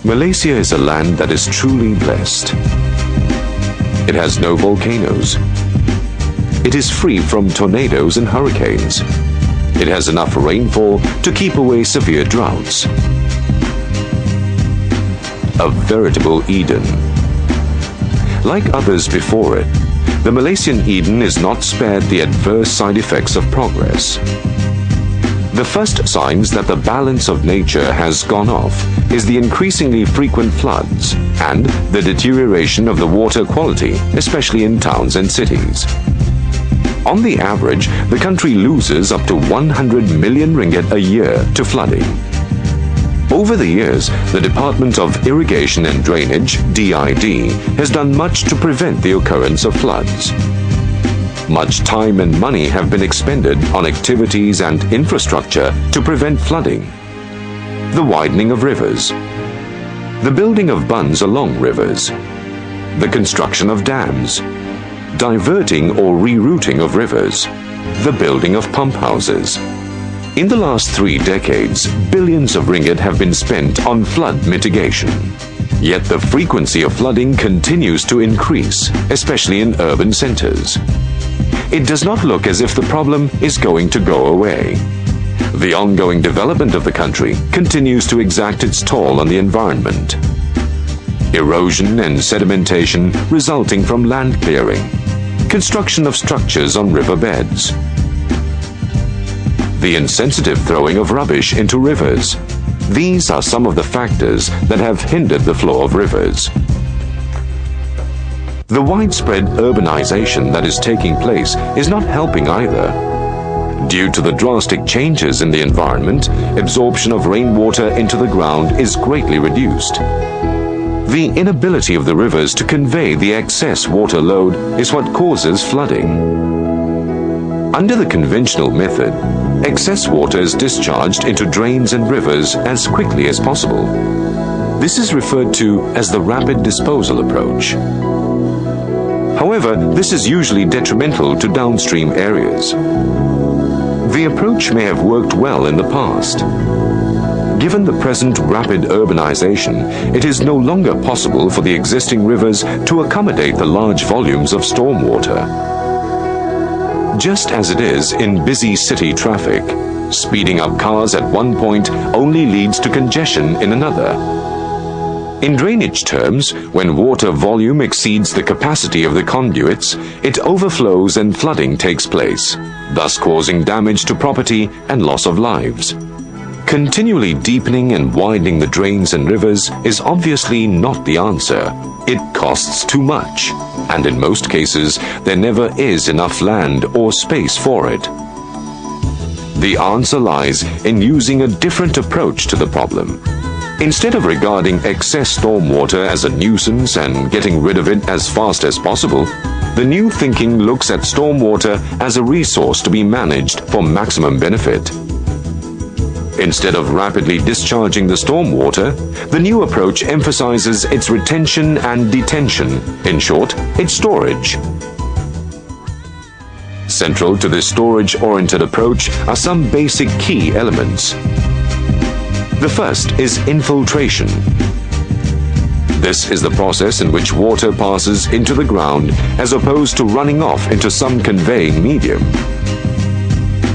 Malaysia is a land that is truly blessed. It has no volcanoes. It is free from tornadoes and hurricanes. It has enough rainfall to keep away severe droughts. A veritable Eden. Like others before it, the Malaysian Eden is not spared the adverse side effects of progress. The first signs that the balance of nature has gone off is the increasingly frequent floods and the deterioration of the water quality, especially in towns and cities. On the average, the country loses up to 100 million ringgit a year to flooding. Over the years, the Department of Irrigation and Drainage, DID, has done much to prevent the occurrence of floods. Much time and money have been expended on activities and infrastructure to prevent flooding. The widening of rivers, the building of bunds along rivers, the construction of dams, diverting or rerouting of rivers, the building of pump houses. In the last 3 decades, billions of ringgit have been spent on flood mitigation. Yet the frequency of flooding continues to increase, especially in urban centers. It does not look as if the problem is going to go away. The ongoing development of the country continues to exact its toll on the environment. Erosion and sedimentation resulting from land clearing, construction of structures on riverbeds, the insensitive throwing of rubbish into rivers. These are some of the factors that have hindered the flow of rivers. The widespread urbanization that is taking place is not helping either. Due to the drastic changes in the environment, absorption of rainwater into the ground is greatly reduced. The inability of the rivers to convey the excess water load is what causes flooding. Under the conventional method, excess water is discharged into drains and rivers as quickly as possible. This is referred to as the rapid disposal approach. However, this is usually detrimental to downstream areas. The approach may have worked well in the past. Given the present rapid urbanization, it is no longer possible for the existing rivers to accommodate the large volumes of stormwater. Just as it is in busy city traffic, speeding up cars at one point only leads to congestion in another. In drainage terms, when water volume exceeds the capacity of the conduits, it overflows and flooding takes place, thus causing damage to property and loss of lives. Continually deepening and widening the drains and rivers is obviously not the answer. It costs too much, and in most cases, there never is enough land or space for it. The answer lies in using a different approach to the problem. Instead of regarding excess stormwater as a nuisance and getting rid of it as fast as possible, the new thinking looks at stormwater as a resource to be managed for maximum benefit. Instead of rapidly discharging the stormwater, the new approach emphasizes its retention and detention, in short, its storage. Central to this storage-oriented approach are some basic key elements. The first is infiltration. This is the process in which water passes into the ground as opposed to running off into some conveying medium.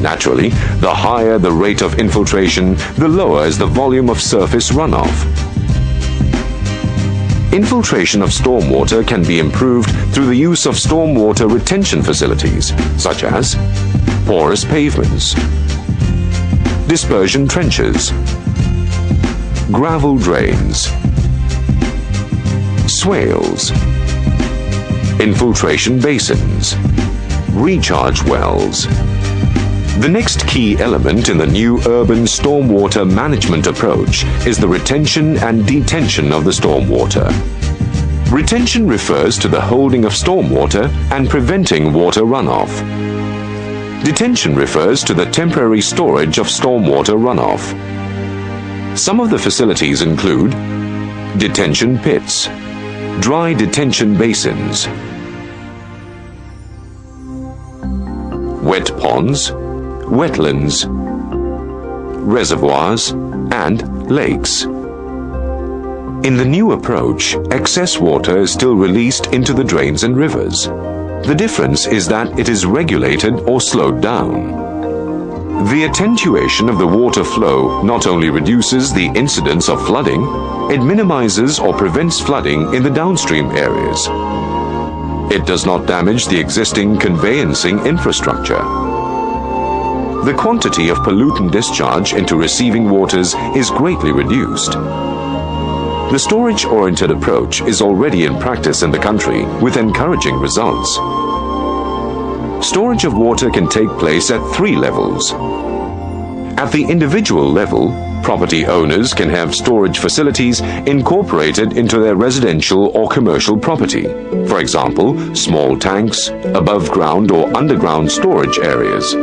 Naturally, the higher the rate of infiltration, the lower is the volume of surface runoff. Infiltration of stormwater can be improved through the use of stormwater retention facilities, such as porous pavements, dispersion trenches, gravel drains, swales, infiltration basins, recharge wells. The next key element in the new urban stormwater management approach is the retention and detention of the stormwater. Retention refers to the holding of stormwater and preventing water runoff. Detention refers to the temporary storage of stormwater runoff. Some of the facilities include detention pits, dry detention basins, wet ponds, wetlands, reservoirs, and lakes. In the new approach, excess water is still released into the drains and rivers. The difference is that it is regulated or slowed down. The attenuation of the water flow not only reduces the incidence of flooding, it minimizes or prevents flooding in the downstream areas. It does not damage the existing conveyancing infrastructure. The quantity of pollutant discharge into receiving waters is greatly reduced. The storage-oriented approach is already in practice in the country with encouraging results. Storage of water can take place at 3 levels. At the individual level, property owners can have storage facilities incorporated into their residential or commercial property. For example, small tanks, above-ground or underground storage areas.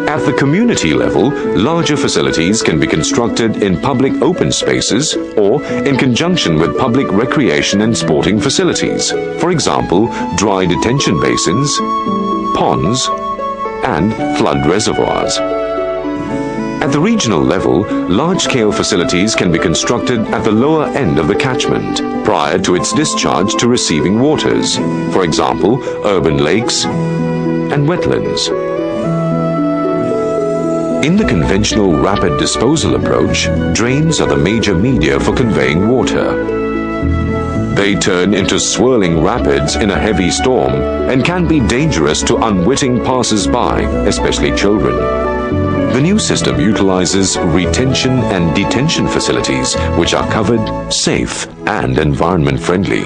At the community level, larger facilities can be constructed in public open spaces or in conjunction with public recreation and sporting facilities. For example, dry detention basins, ponds, and flood reservoirs. At the regional level, large-scale facilities can be constructed at the lower end of the catchment prior to its discharge to receiving waters. For example, urban lakes and wetlands. In the conventional rapid disposal approach, drains are the major media for conveying water. They turn into swirling rapids in a heavy storm and can be dangerous to unwitting passers-by, especially children. The new system utilizes retention and detention facilities which are covered, safe, and environment-friendly.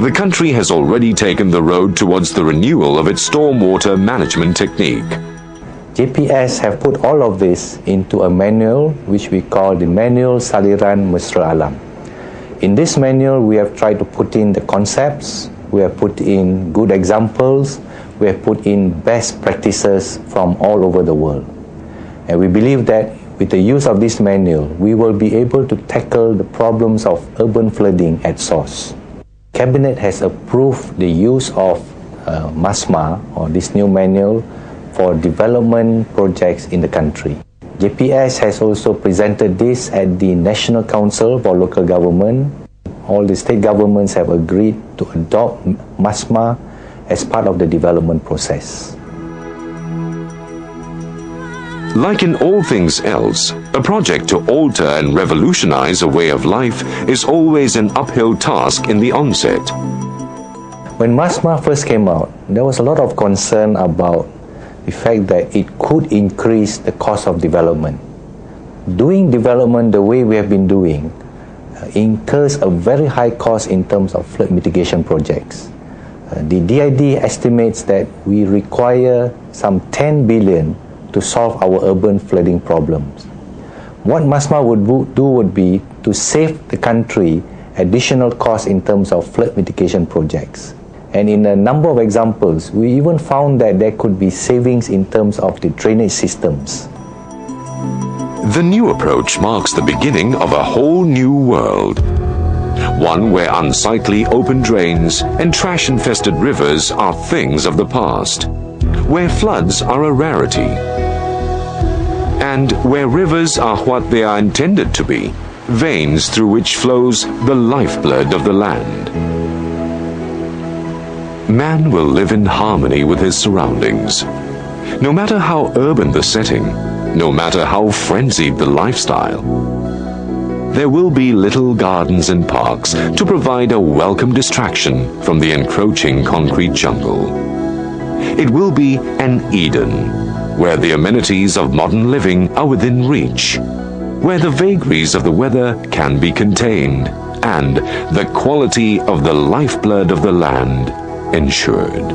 The country has already taken the road towards the renewal of its stormwater management technique. JPS have put all of this into a manual which we call the Manual Saliran Mesra Alam. In this manual, we have tried to put in the concepts, we have put in good examples, we have put in best practices from all over the world. And we believe that with the use of this manual, we will be able to tackle the problems of urban flooding at source. Cabinet has approved the use of MASMA, or this new manual, for development projects in the country. JPS has also presented this at the National Council for Local Government. All the state governments have agreed to adopt MASMA as part of the development process. Like in all things else, a project to alter and revolutionize a way of life is always an uphill task in the onset. When MASMA first came out, there was a lot of concern about the fact that it could increase the cost of development. Doing development the way we have been doing incurs a very high cost in terms of flood mitigation projects. The DID estimates that we require some 10 billion to solve our urban flooding problems. What MASMA would do would be to save the country additional costs in terms of flood mitigation projects. And in a number of examples, we even found that there could be savings in terms of the drainage systems. The new approach marks the beginning of a whole new world. One where unsightly open drains and trash-infested rivers are things of the past. Where floods are a rarity. And where rivers are what they are intended to be, veins through which flows the lifeblood of the land. Man will live in harmony with his surroundings. No matter how urban the setting, no matter how frenzied the lifestyle, there will be little gardens and parks to provide a welcome distraction from the encroaching concrete jungle. It will be an Eden, where the amenities of modern living are within reach, where the vagaries of the weather can be contained, and the quality of the lifeblood of the land ensured.